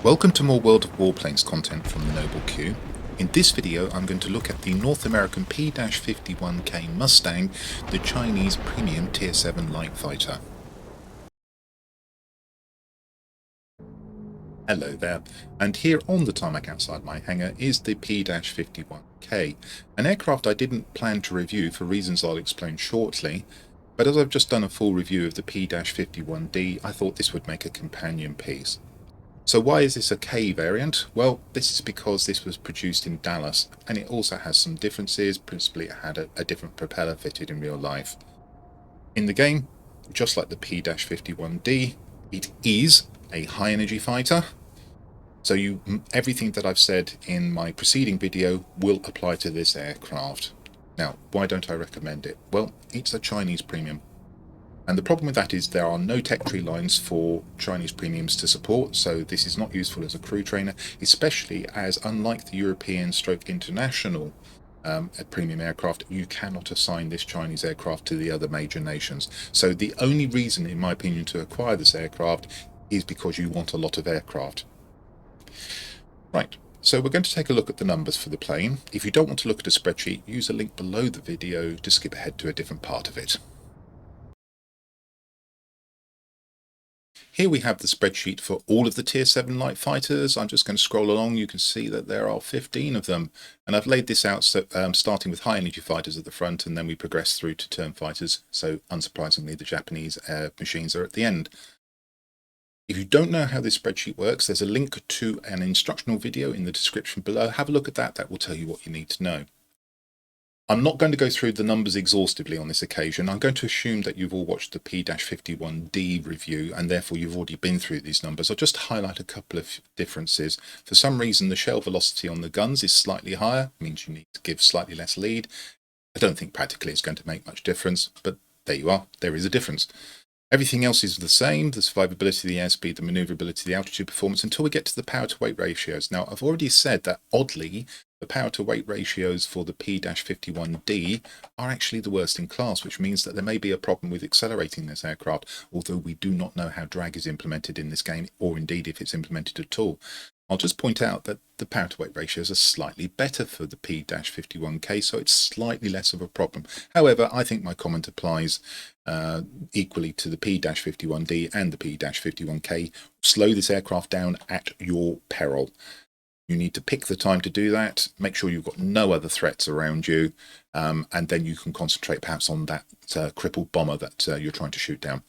Welcome to more World of Warplanes content from the Noble Q. In this video I'm going to look at the North American P-51K Mustang, the Chinese premium Tier 7 light fighter. Hello there, and here on the tarmac outside my hangar is the P-51K, an aircraft I didn't plan to review for reasons I'll explain shortly, but as I've just done a full review of the P-51D, I thought this would make a companion piece. So why is this a K variant? Well, this is because this was produced in Dallas, and it also has some differences. Principally, it had a different propeller fitted in real life. In the game, just like the P-51D, it is a high-energy fighter. So everything that I've said in my preceding video will apply to this aircraft. Now, why don't I recommend it? Well, it's a Chinese premium. And the problem with that is there are no tech tree lines for Chinese premiums to support, so this is not useful as a crew trainer, especially as, unlike the European stroke international premium aircraft, you cannot assign this Chinese aircraft to the other major nations. So the only reason, in my opinion, to acquire this aircraft is because you want a lot of aircraft. Right, so we're going to take a look at the numbers for the plane. If you don't want to look at a spreadsheet, use a link below the video to skip ahead to a different part of it. Here we have the spreadsheet for all of the Tier 7 light fighters. I'm just going to scroll along. You can see that there are 15 of them. And I've laid this out starting with high energy fighters at the front, and then we progress through to turn fighters. So unsurprisingly, the Japanese machines are at the end. If you don't know how this spreadsheet works, there's a link to an instructional video in the description below. Have a look at that. That will tell you what you need to know. I'm not going to go through the numbers exhaustively on this occasion. I'm going to assume that you've all watched the P-51D review and therefore you've already been through these numbers. I'll just highlight a couple of differences. For some reason, the shell velocity on the guns is slightly higher, means you need to give slightly less lead. I don't think practically it's going to make much difference, but there you are, there is a difference. Everything else is the same, the survivability, the airspeed, the maneuverability, the altitude performance, until we get to the power to weight ratios. Now, I've already said that, oddly, the power to weight ratios for the P-51D are actually the worst in class, which means that there may be a problem with accelerating this aircraft, although we do not know how drag is implemented in this game, or indeed if it's implemented at all. I'll just point out that the power to weight ratios are slightly better for the P-51K, so it's slightly less of a problem. However, I think my comment applies equally to the P-51D and the P-51K. Slow this aircraft down at your peril. You need to pick the time to do that, make sure you've got no other threats around you, and then you can concentrate perhaps on that crippled bomber that you're trying to shoot down.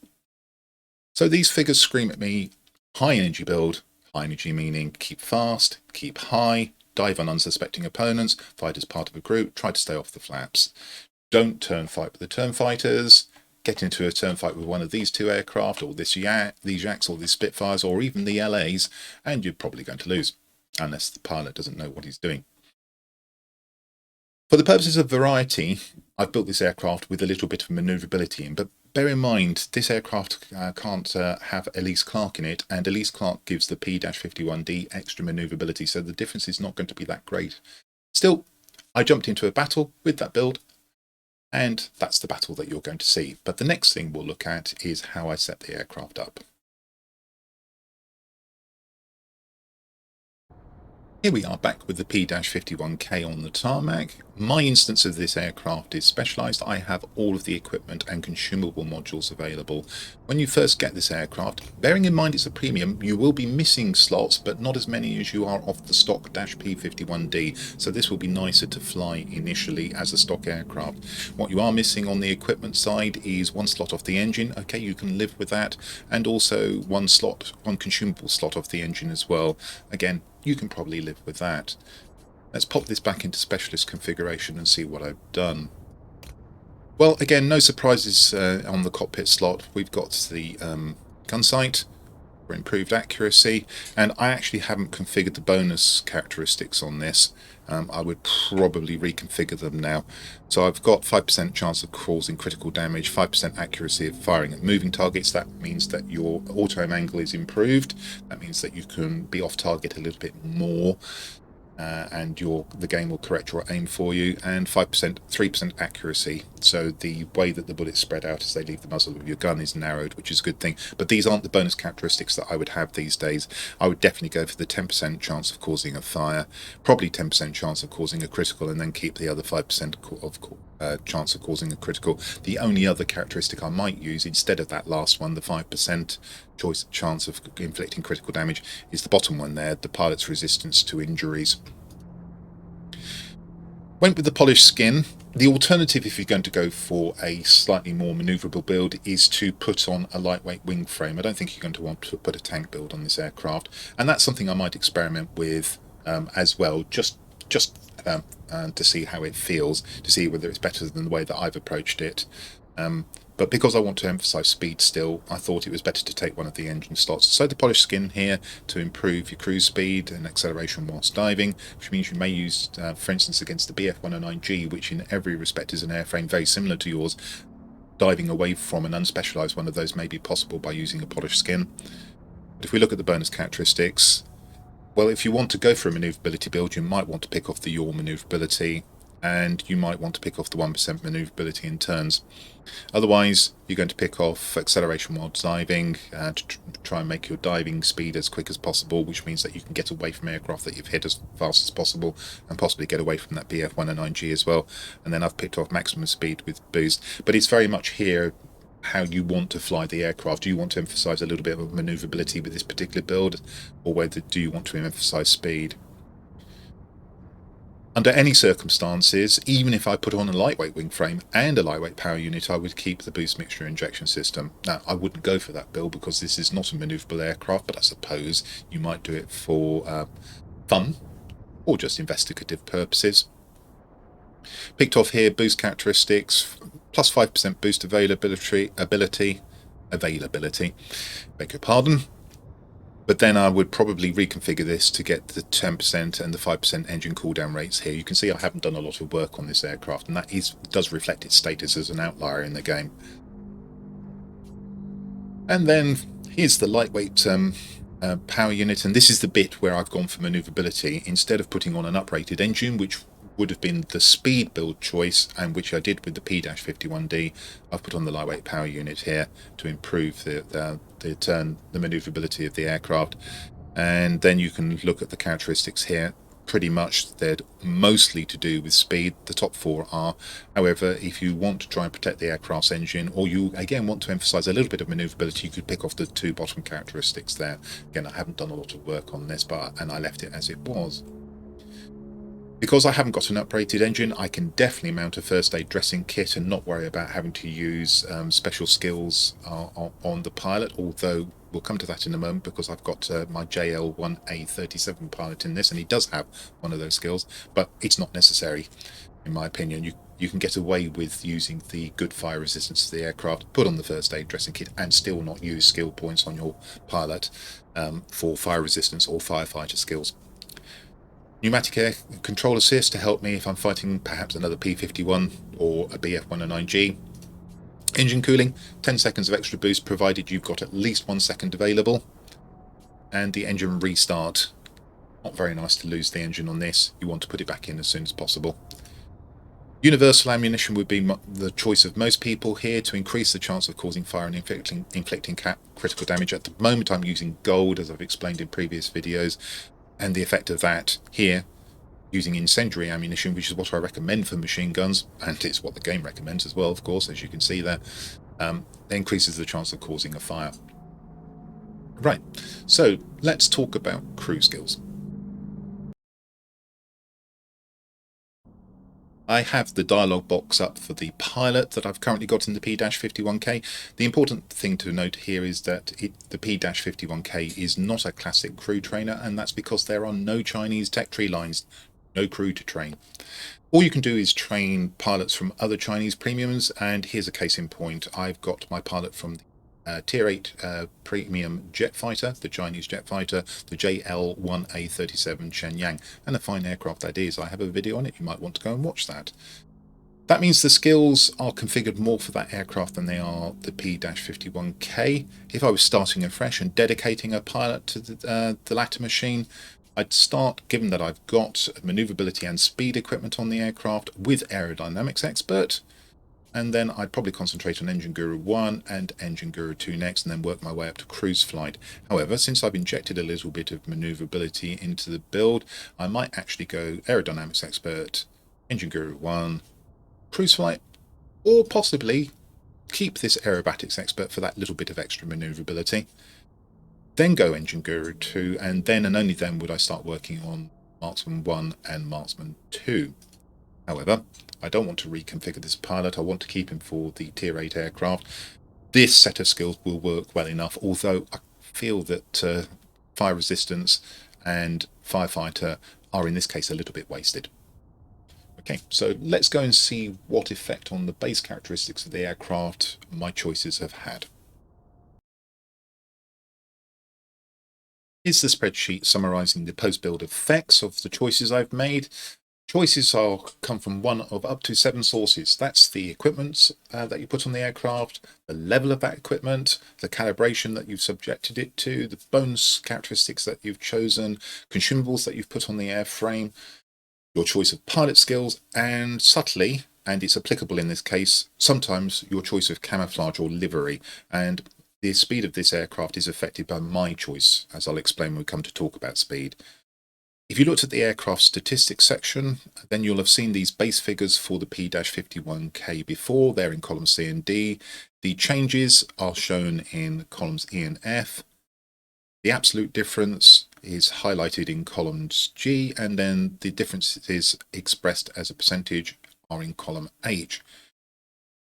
So these figures scream at me: high energy build. High energy meaning keep fast, keep high, dive on unsuspecting opponents, fight as part of a group, try to stay off the flaps. Don't turn fight with the turn fighters, get into a turn fight with one of these two aircraft, or these Yaks, or these Spitfires, or even the LAs, and you're probably going to lose, unless the pilot doesn't know what he's doing. For the purposes of variety, I've built this aircraft with a little bit of maneuverability in, but bear in mind, this aircraft can't have Elise Clark in it, and Elise Clark gives the P-51D extra maneuverability, so the difference is not going to be that great. Still, I jumped into a battle with that build, and that's the battle that you're going to see. But the next thing we'll look at is how I set the aircraft up. Here we are back with the P-51K on the tarmac. My instance of this aircraft is specialised. I have all of the equipment and consumable modules available. When you first get this aircraft, bearing in mind it's a premium, you will be missing slots, but not as many as you are off the stock P-51D, so this will be nicer to fly initially as a stock aircraft. What you are missing on the equipment side is one slot off the engine. Okay, you can live with that, and also one consumable slot off the engine as well. Again, you can probably live with that. Let's pop this back into specialist configuration and see what I've done. Well, again, no surprises on the cockpit slot. We've got the gun sight for improved accuracy, and I actually haven't configured the bonus characteristics on this. I would probably reconfigure them now. So I've got 5% chance of causing critical damage, 5% accuracy of firing at moving targets. That means that your auto aim angle is improved. That means that you can be off target a little bit more. and the game will correct your aim for you, and 3% accuracy. So the way that the bullets spread out as they leave the muzzle of your gun is narrowed, which is a good thing. But these aren't the bonus characteristics that I would have these days. I would definitely go for the 10% chance of causing a fire, probably 10% chance of causing a critical, and then keep the other 5% of chance of causing a critical. The only other characteristic I might use instead of that last one, the 5% chance of inflicting critical damage, is the bottom one there, the pilot's resistance to injuries. Went with the polished skin. The alternative, if you're going to go for a slightly more manoeuvrable build, is to put on a lightweight wing frame. I don't think you're going to want to put a tank build on this aircraft, and that's something I might experiment with as well, just to see how it feels, to see whether it's better than the way that I've approached it. But because I want to emphasize speed still, I thought it was better to take one of the engine slots. So the polished skin here to improve your cruise speed and acceleration whilst diving, which means you may use, for instance, against the BF-109G, which in every respect is an airframe very similar to yours, diving away from an unspecialized one of those may be possible by using a polished skin. But if we look at the bonus characteristics, well, if you want to go for a manoeuvrability build, you might want to pick off the yaw manoeuvrability, and you might want to pick off the 1% manoeuvrability in turns. Otherwise, you're going to pick off acceleration while diving to try and make your diving speed as quick as possible, which means that you can get away from aircraft that you've hit as fast as possible and possibly get away from that BF-109G as well. And then I've picked off maximum speed with boost. But it's very much here how you want to fly the aircraft. Do you want to emphasize a little bit of maneuverability with this particular build, or whether do you want to emphasize speed? Under any circumstances, even if I put on a lightweight wing frame and a lightweight power unit, I would keep the boost mixture injection system. Now, I wouldn't go for that build because this is not a manoeuvrable aircraft, but I suppose you might do it for fun or just investigative purposes. Picked off here boost characteristics, plus 5% boost availability, beg your pardon. But then I would probably reconfigure this to get the 10% and the 5% engine cooldown rates here. You can see I haven't done a lot of work on this aircraft, and that does reflect its status as an outlier in the game. And then here's the lightweight power unit, and this is the bit where I've gone for manoeuvrability. Instead of putting on an uprated engine, which would have been the speed build choice, and which I did with the P-51D, I've put on the lightweight power unit here to improve the manoeuvrability of the aircraft. And then you can look at the characteristics here. Pretty much they're mostly to do with speed. The top four are. However, if you want to try and protect the aircraft's engine, or you again want to emphasize a little bit of maneuverability, you could pick off the two bottom characteristics there. Again, I haven't done a lot of work on this, and I left it as it was. Because I haven't got an uprated engine, I can definitely mount a first aid dressing kit and not worry about having to use special skills on the pilot, although we'll come to that in a moment because I've got my JL1A37 pilot in this, and he does have one of those skills, but it's not necessary, in my opinion. You can get away with using the good fire resistance of the aircraft, put on the first aid dressing kit, and still not use skill points on your pilot for fire resistance or firefighter skills. Pneumatic air control assist to help me if I'm fighting perhaps another P-51 or a BF-109G. Engine cooling, 10 seconds of extra boost provided you've got at least 1 second available. And the engine restart. Not very nice to lose the engine on this. You want to put it back in as soon as possible. Universal ammunition would be the choice of most people here to increase the chance of causing fire and inflicting critical damage. At the moment I'm using gold, as I've explained in previous videos. And the effect of that here, using incendiary ammunition, which is what I recommend for machine guns, and it's what the game recommends as well, of course, as you can see there, increases the chance of causing a fire. Right, so let's talk about crew skills. I have the dialog box up for the pilot that I've currently got in the P-51K. The important thing to note here is that the P-51K is not a classic crew trainer, and that's because there are no Chinese tech tree lines, no crew to train. All you can do is train pilots from other Chinese premiums, and here's a case in point. I've got my pilot from the Tier 8 premium jet fighter, the Chinese jet fighter, the JL1A37 Shenyang, and a fine aircraft that is. I have a video on it, you might want to go and watch that. That means the skills are configured more for that aircraft than they are the P-51K. If I was starting afresh and dedicating a pilot to the latter machine, I'd start, given that I've got maneuverability and speed equipment on the aircraft, with Aerodynamics Expert, and then I'd probably concentrate on Engine Guru 1 and Engine Guru 2 next, and then work my way up to cruise flight. However, since I've injected a little bit of maneuverability into the build, I might actually go Aerodynamics Expert, Engine Guru 1, cruise flight, or possibly keep this Aerobatics Expert for that little bit of extra maneuverability. Then go Engine Guru 2, and then and only then would I start working on Marksman 1 and Marksman 2. However, I don't want to reconfigure this pilot. I want to keep him for the Tier 8 aircraft. This set of skills will work well enough, although I feel that fire resistance and firefighter are in this case a little bit wasted. Okay, so let's go and see what effect on the base characteristics of the aircraft my choices have had. Here's the spreadsheet summarising the post-build effects of the choices I've made. Choices come from one of up to 7 sources. That's the equipment that you put on the aircraft, the level of that equipment, the calibration that you've subjected it to, the bonus characteristics that you've chosen, consumables that you've put on the airframe, your choice of pilot skills, and subtly, and it's applicable in this case, sometimes your choice of camouflage or livery. And the speed of this aircraft is affected by my choice, as I'll explain when we come to talk about speed. If you looked at the aircraft statistics section, then you'll have seen these base figures for the P-51K before. They're in columns C and D. The changes are shown in columns E and F. The absolute difference is highlighted in columns G, and then the differences expressed as a percentage are in column H.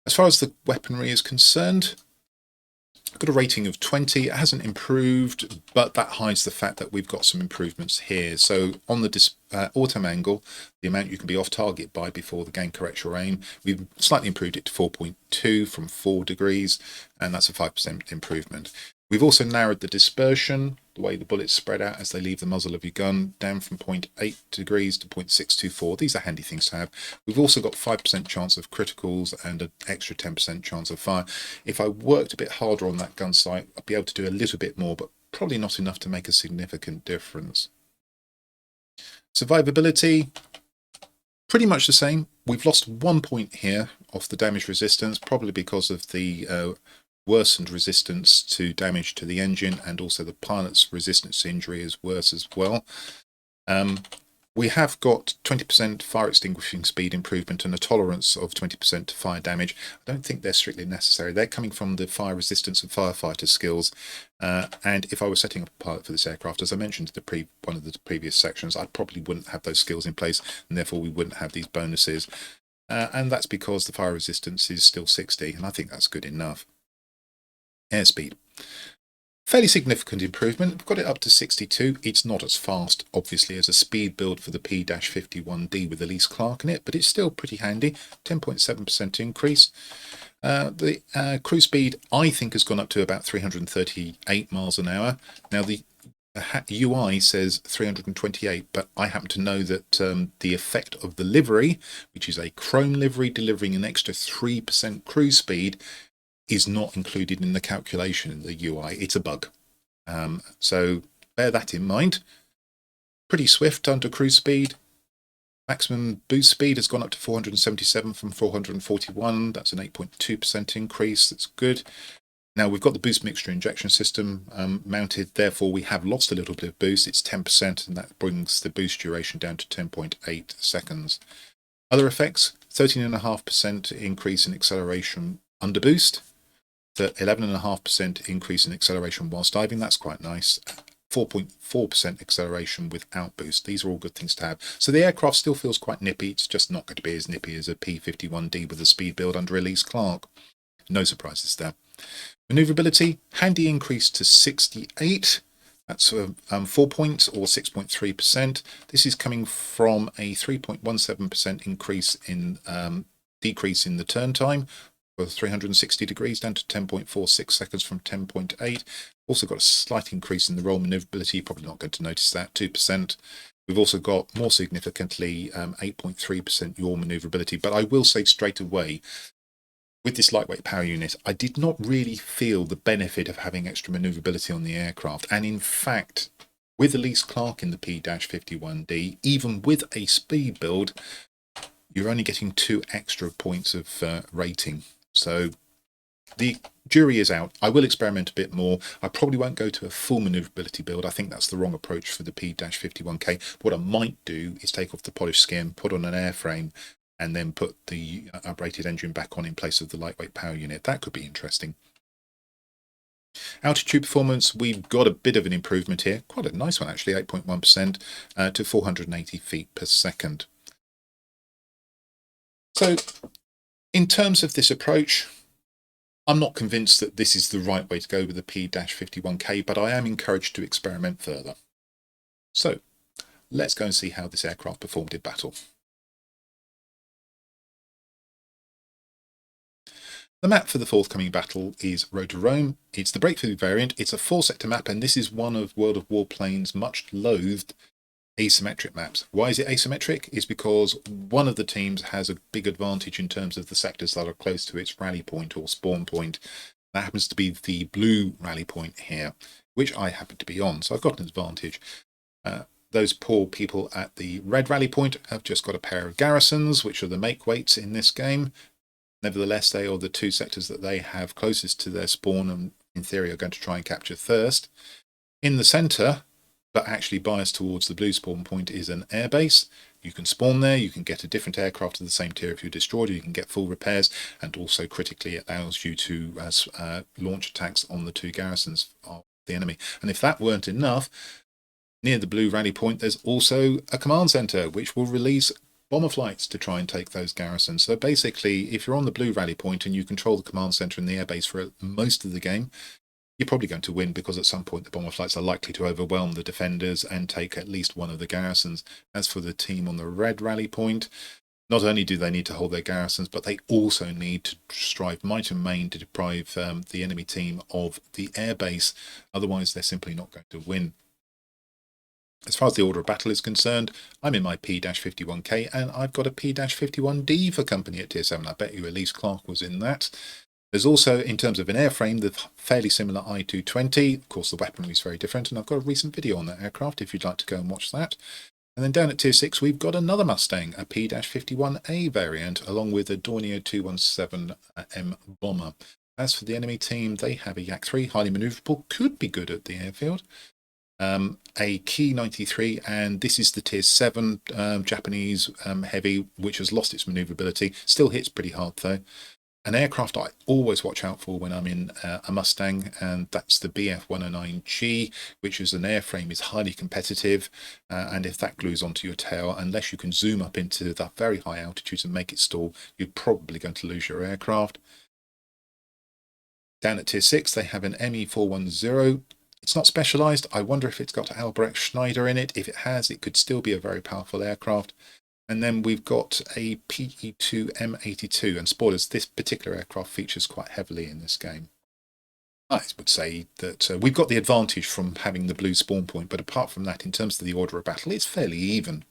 As far as the weaponry is concerned, I've got a rating of 20. It hasn't improved, but that hides the fact that we've got some improvements here. So on the auto angle, the amount you can be off target by before the game corrects your aim, we've slightly improved it to 4.2 from 4 degrees, and that's a 5% improvement. We've also narrowed the dispersion, the way the bullets spread out as they leave the muzzle of your gun, down from 0.8 degrees to 0.624. These are handy things to have. We've also got 5% chance of criticals and an extra 10% chance of fire. If I worked a bit harder on that gun sight, I'd be able to do a little bit more, but probably not enough to make a significant difference. Survivability, pretty much the same. We've lost 1 point here off the damage resistance, probably because of the worsened resistance to damage to the engine, and also the pilot's resistance to injury is worse as well. We have got 20% fire extinguishing speed improvement and a tolerance of 20% to fire damage. I don't think they're strictly necessary. They're coming from the fire resistance and firefighter skills. And if I was setting up a pilot for this aircraft, as I mentioned in one of the previous sections, I probably wouldn't have those skills in place, and therefore we wouldn't have these bonuses. And that's because the fire resistance is still 60, and I think that's good enough. Airspeed. Fairly significant improvement. We've got it up to 62. It's not as fast, obviously, as a speed build for the P-51D with Elise Clark in it, but it's still pretty handy. 10.7% increase. The cruise speed, I think, has gone up to about 338 miles an hour. Now, the UI says 328, but I happen to know that the effect of the livery, which is a chrome livery delivering an extra 3% cruise speed, is not included in the calculation in the UI. It's a bug. So bear that in mind. Pretty swift under cruise speed. Maximum boost speed has gone up to 477 from 441. That's an 8.2% increase. That's good. Now we've got the boost mixture injection system mounted. Therefore, we have lost a little bit of boost. It's 10%, and that brings the boost duration down to 10.8 seconds. Other effects, 13.5% increase in acceleration under boost. The 11.5% increase in acceleration whilst diving, that's quite nice. 4.4% acceleration without boost. These are all good things to have. So the aircraft still feels quite nippy. It's just not going to be as nippy as a P-51D with a speed build under Elise Clark. No surprises there. Maneuverability, handy increase to 68. That's 4 points or 6.3%. This is coming from a 3.17% increase in decrease in the turn time for 360 degrees down to 10.46 seconds from 10.8. Also got a slight increase in the roll maneuverability. You're probably not going to notice that, 2%. We've also got, more significantly, 8.3% yaw maneuverability. But I will say straight away, with this lightweight power unit, I did not really feel the benefit of having extra maneuverability on the aircraft. And in fact, With Elise Clark in the P-51D, even with a speed build, you're only getting 2 extra points of rating. So the jury is out. I will experiment a bit more. I probably won't go to a full manoeuvrability build. I think that's the wrong approach for the P-51K. What I might do is take off the polished skin, put on an airframe, and then put the uprated engine back on in place of the lightweight power unit. That could be interesting. Altitude performance, we've got a bit of an improvement here. Quite a nice one actually, 8.1% to 480 feet per second. So in terms of this approach, I'm not convinced that this is the right way to go with the P-51K, but I am encouraged to experiment further. So let's go and see how this aircraft performed in battle. The map for the forthcoming battle is Road to Rome. It's the breakthrough variant. It's a 4-sector map, and this is one of World of Warplanes' much loathed asymmetric maps. Why is it asymmetric? It's because one of the teams has a big advantage in terms of the sectors that are close to its rally point or spawn point. That happens to be the blue rally point here, which I happen to be on, so I've got an advantage. Those poor people at the red rally point have just got a pair of garrisons, which are the make weights in this game. Nevertheless, they are the 2 sectors that they have closest to their spawn and in theory are going to try and capture first. In the centre, but actually biased towards the blue spawn point, is an airbase. You can spawn there, you can get a different aircraft of the same tier if you're destroyed, or you can get full repairs, and also critically it allows you to launch attacks on the 2 garrisons of the enemy. And if that weren't enough, near the blue rally point there's also a command centre which will release bomber flights to try and take those garrisons. So basically, if you're on the blue rally point and you control the command centre and the airbase for most of the game, you're probably going to win, because at some point the bomber flights are likely to overwhelm the defenders and take at least one of the garrisons. As for the team on the red rally point, not only do they need to hold their garrisons, but they also need to strive might and main to deprive the enemy team of the airbase. Otherwise, they're simply not going to win. As far as the order of battle is concerned, I'm in my P-51K and I've got a P-51D for company at Tier 7. I bet you Elise Clark was in that. There's also, in terms of an airframe, the fairly similar I-220. Of course, the weaponry is very different, and I've got a recent video on that aircraft if you'd like to go and watch that. And then down at Tier 6, we've got another Mustang, a P-51A variant, along with a Dornier 217M bomber. As for the enemy team, they have a Yak-3, highly manoeuvrable, could be good at the airfield. A Key 93, and this is the Tier 7 Japanese heavy, which has lost its manoeuvrability. Still hits pretty hard though. An aircraft I always watch out for when I'm in a Mustang, and that's the BF-109G, which is an airframe, is highly competitive, and if that glues onto your tail, unless you can zoom up into the very high altitudes and make it stall, you're probably going to lose your aircraft. Down at Tier 6, they have an ME-410. It's not specialised. I wonder if it's got Albrecht Schneider in it. If it has, it could still be a very powerful aircraft. And then we've got a PE-2 M82, and spoilers, this particular aircraft features quite heavily in this game. I would say that we've got the advantage from having the blue spawn point, but apart from that, in terms of the order of battle, it's fairly even.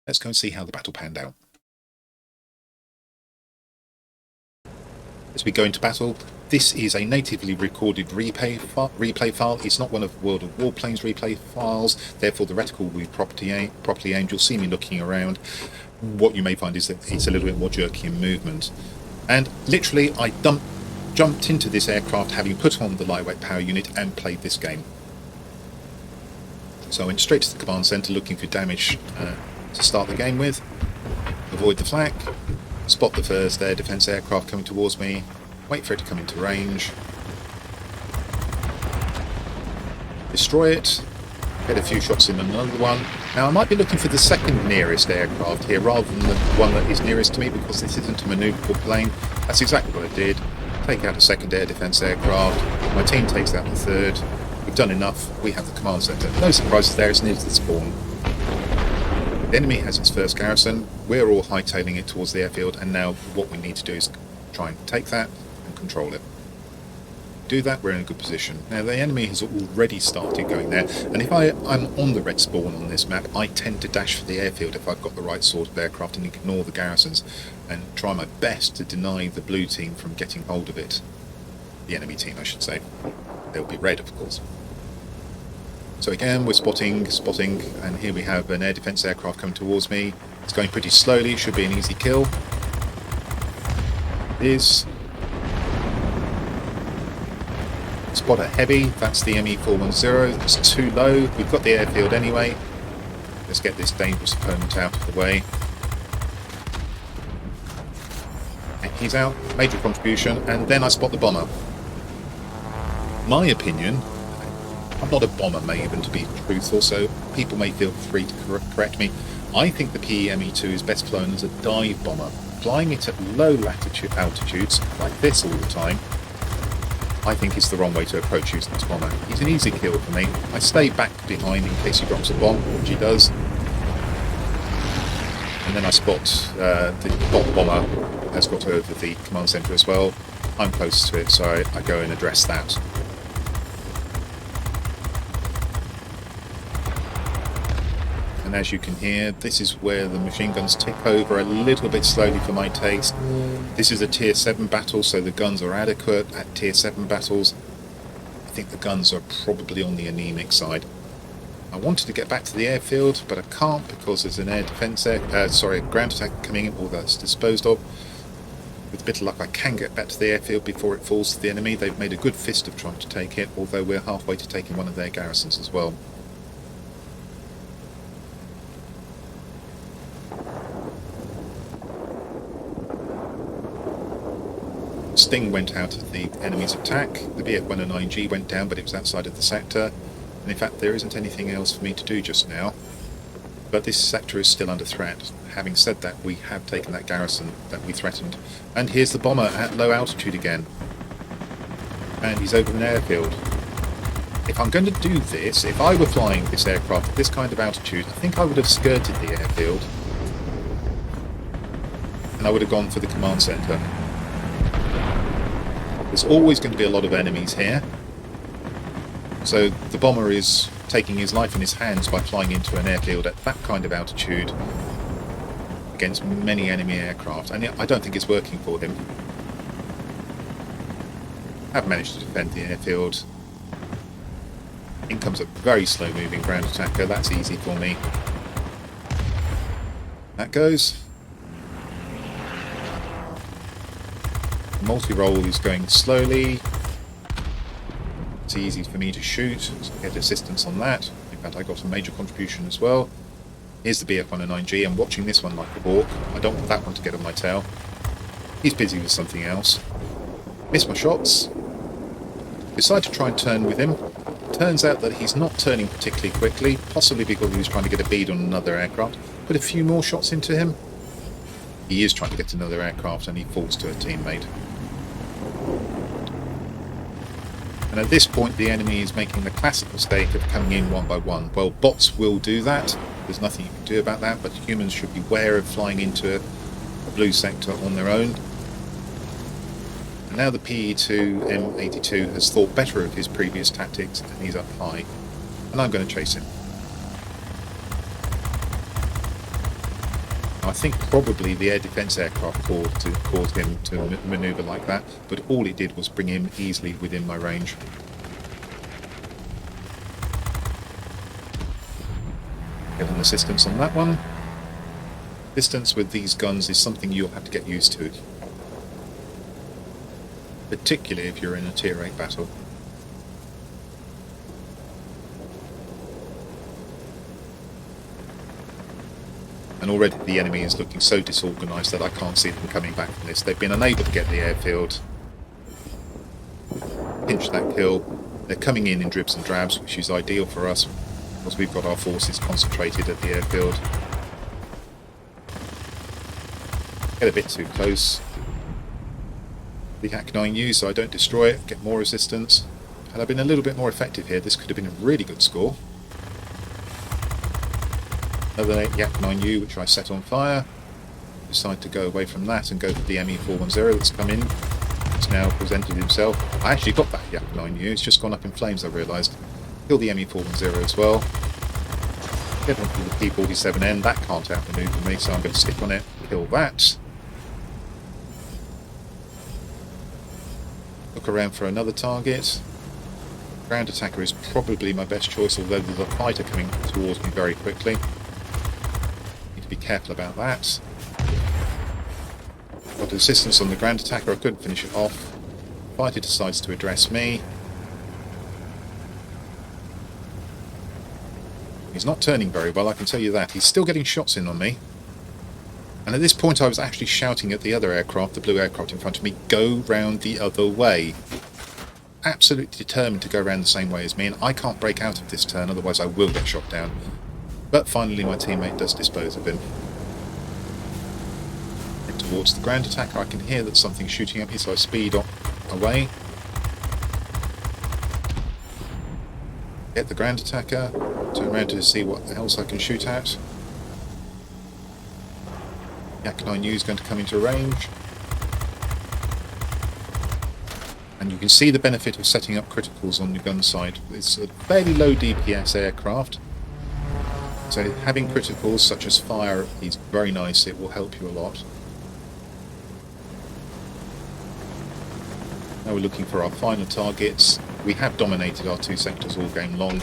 Let's go and see how the battle panned out. As we go into battle, this is a natively recorded replay file. It's not one of World of Warplanes replay files, therefore the reticle will be properly aimed. You'll see me looking around. What you may find is that it's a little bit more jerky in movement. And literally, I jumped into this aircraft having put on the lightweight power unit and played this game. So I went straight to the command centre looking for damage to start the game with. Avoid the flak. Spot the first air defence aircraft coming towards me, wait for it to come into range, destroy it, get a few shots in another one. Now I might be looking for the second nearest aircraft here rather than the one that is nearest to me, because this isn't a manoeuvrable plane. That's exactly what I did. Take out a second air defence aircraft, my team takes out the third. We've done enough, we have the command centre. No surprises there, it's near to the spawn. The enemy has its first garrison, we're all hightailing it towards the airfield, and now what we need to do is try and take that and control it. Do that, we're in a good position. Now the enemy has already started going there, and if I'm on the red spawn on this map, I tend to dash for the airfield if I've got the right sort of aircraft and ignore the garrisons, and try my best to deny the blue team from getting hold of it. The enemy team, I should say. They'll be red, of course. So again, we're spotting, and here we have an air defence aircraft coming towards me. It's going pretty slowly, it should be an easy kill. It is. Spot a heavy, that's the ME-410, it's too low, we've got the airfield anyway. Let's get this dangerous opponent out of the way. And he's out, major contribution, and then I spot the bomber. My opinion, I'm not a bomber maven to be truthful, so people may feel free to correct me. I think the PE-ME2 is best flown as a dive bomber. Flying it at low altitudes, like this all the time, I think is the wrong way to approach using this bomber. He's an easy kill for me. I stay back behind in case he drops a bomb, which he does. And then I spot the bot bomber has got over the command centre as well. I'm close to it, so I go and address that. And as you can hear, this is where the machine guns tick over a little bit slowly for my taste. This is a tier 7 battle, so the guns are adequate at tier 7 battles. I think the guns are probably on the anemic side. I wanted to get back to the airfield, but I can't because there's an air defence ground attack coming in, or that's disposed of. With a bit of luck, I can get back to the airfield before it falls to the enemy. They've made a good fist of trying to take it, although we're halfway to taking one of their garrisons as well. Sting went out of the enemy's attack. The BF-109G went down, but it was outside of the sector. And in fact, there isn't anything else for me to do just now. But this sector is still under threat. Having said that, we have taken that garrison that we threatened. And here's the bomber at low altitude again. And he's over an airfield. If I'm going to do this, if I were flying this aircraft at this kind of altitude, I think I would have skirted the airfield. And I would have gone for the command centre. There's always going to be a lot of enemies here, so the bomber is taking his life in his hands by flying into an airfield at that kind of altitude against many enemy aircraft, and I don't think it's working for him. I've managed to defend the airfield. In comes a very slow moving ground attacker, that's easy for me. That goes. Multi-roll is going slowly. It's easy for me to shoot, so get assistance on that. In fact, I got a major contribution as well. Here's the BF-109G. I'm watching this one like a hawk. I don't want that one to get on my tail. He's busy with something else. Miss my shots. Decide to try and turn with him. Turns out that he's not turning particularly quickly, possibly because he was trying to get a bead on another aircraft. Put a few more shots into him. He is trying to get another aircraft and he falls to a teammate. And at this point the enemy is making the classic mistake of coming in one by one. Well, bots will do that, there's nothing you can do about that, but humans should beware of flying into a blue sector on their own. And now the PE-2M82 has thought better of his previous tactics and he's up high. And I'm going to chase him. I think probably the air defence aircraft caused him to manoeuvre like that, but all it did was bring him easily within my range. Get an assistance on that one. Distance with these guns is something you'll have to get used to, particularly if you're in a tier 8 battle. And already the enemy is looking so disorganised that I can't see them coming back from this. They've been unable to get the airfield. Pinch that kill. They're coming in dribs and drabs, which is ideal for us because we've got our forces concentrated at the airfield. Get a bit too close. The Yak-9U, so I don't destroy it, get more resistance. Had I been a little bit more effective here, this could have been a really good score. Another Yak-9U which I set on fire. Decide to go away from that and go for the ME-410 that's come in. It's now presented himself. I actually got that Yak-9U, it's just gone up in flames, I realised. Kill the ME-410 as well. Get onto the P-47N, that can't outmaneuver me, so I'm going to stick on it. Kill that. Look around for another target. ground attacker is probably my best choice, although there's a fighter coming towards me very quickly. Need to be careful about that. Got assistance on the ground attacker, I couldn't finish it off. Fighter decides to address me. He's not turning very well, I can tell you that. He's still getting shots in on me. And at this point I was actually shouting at the other aircraft, the blue aircraft in front of me, go round the other way. Absolutely determined to go around the same way as me, and I can't break out of this turn, otherwise I will get shot down. But finally my teammate does dispose of him. And towards the ground attacker, I can hear that something's shooting at me, so I speed away. Get the ground attacker, turn around to see what else I can shoot at. Yak 9U is going to come into range. And you can see the benefit of setting up criticals on your gun side. It's a fairly low DPS aircraft, so having criticals such as fire is very nice, it will help you a lot. Now we're looking for our final targets. We have dominated our two sectors all game long.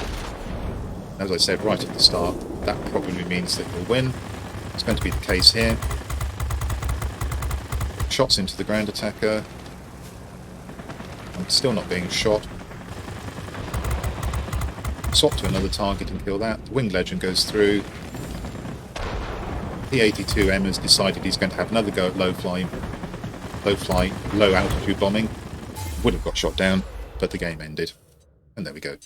As I said right at the start, that probably means that we'll win. It's going to be the case here. Shots into the ground attacker. I'm still not being shot. Swap to another target and kill that. The Winged Legend goes through. P-82M has decided he's going to have another go at low altitude bombing. Would have got shot down, but the game ended. And there we go.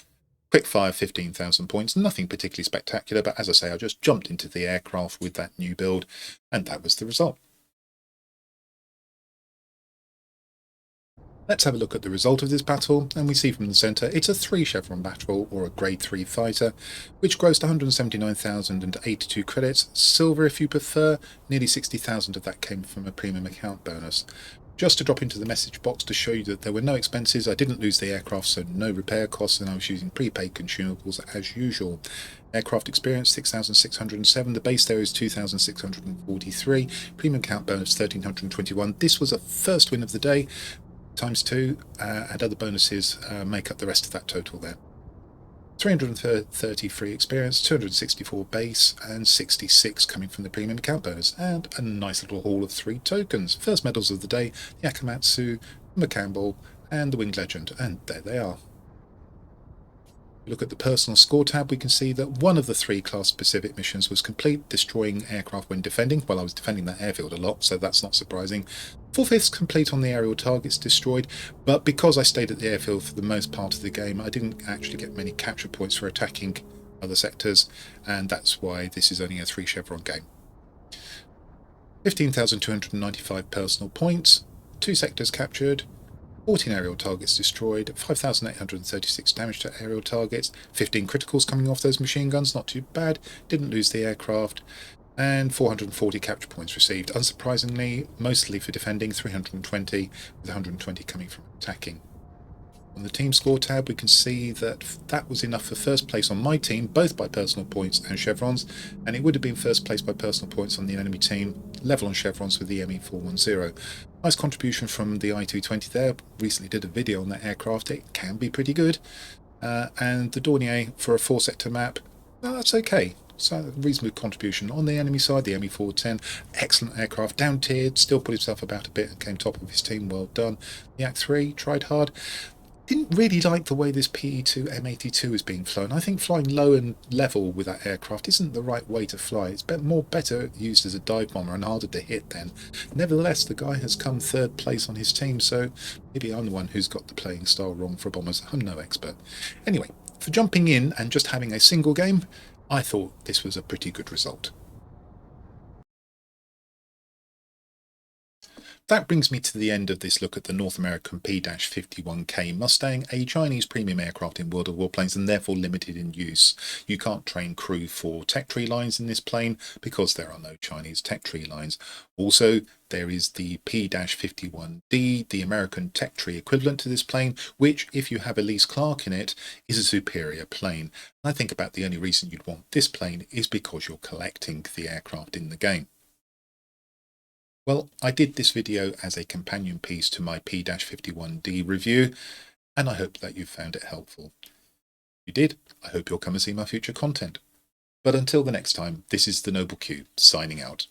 Quick fire, 15,000 points. Nothing particularly spectacular, but as I say, I just jumped into the aircraft with that new build, and that was the result. Let's have a look at the result of this battle, and we see from the centre it's a 3 chevron battle, or a grade 3 fighter, which grossed 179,082 credits, silver if you prefer. Nearly 60,000 of that came from a premium account bonus. Just to drop into the message box to show you that there were no expenses, I didn't lose the aircraft, so no repair costs, and I was using prepaid consumables as usual. Aircraft experience 6,607, the base there is 2,643, premium account bonus 1,321. This was a first win of the day, times 2, and other bonuses make up the rest of that total there. 330 free experience, 264 base, and 66 coming from the premium account bonus, and a nice little haul of 3 tokens. First medals of the day, the Akamatsu, the McCampbell, and the Winged Legend, and there they are. Look at the personal score tab, we can see that one of the 3 class-specific missions was complete, destroying aircraft when defending. Well, I was defending that airfield a lot, so that's not surprising. 4/5 complete on the aerial targets destroyed, but because I stayed at the airfield for the most part of the game, I didn't actually get many capture points for attacking other sectors, and that's why this is only a 3 chevron game. 15,295 personal points, 2 sectors captured, 14 aerial targets destroyed, 5,836 damage to aerial targets, 15 criticals coming off those machine guns, not too bad, didn't lose the aircraft, and 440 capture points received. Unsurprisingly, mostly for defending, 320, with 120 coming from attacking. On the team score tab, we can see that that was enough for first place on my team, both by personal points and chevrons, and it would have been first place by personal points on the enemy team, level on chevrons with the ME410. Nice contribution from the I-220 there. Recently did a video on that aircraft. It can be pretty good. And the Dornier for a 4-sector map, well, that's okay. So a reasonable contribution. On the enemy side, the ME410, excellent aircraft, down-tiered, still put himself about a bit and came top of his team, well done. The Yak-3 tried hard. Didn't really like the way this PE2 M82 is being flown. I think flying low and level with that aircraft isn't the right way to fly. It's better used as a dive bomber and harder to hit then. Nevertheless, the guy has come 3rd place on his team, so maybe I'm the one who's got the playing style wrong for bombers. I'm no expert. Anyway, for jumping in and just having a single game, I thought this was a pretty good result. That brings me to the end of this look at the North American P-51K Mustang, a Chinese premium aircraft in World of Warplanes and therefore limited in use. You can't train crew for tech tree lines in this plane because there are no Chinese tech tree lines. Also, there is the P-51D, the American tech tree equivalent to this plane, which, if you have Elise Clark in it, is a superior plane. And I think about the only reason you'd want this plane is because you're collecting the aircraft in the game. Well, I did this video as a companion piece to my P-51D review, and I hope that you found it helpful. If you did, I hope you'll come and see my future content. But until the next time, this is the Noble Q, signing out.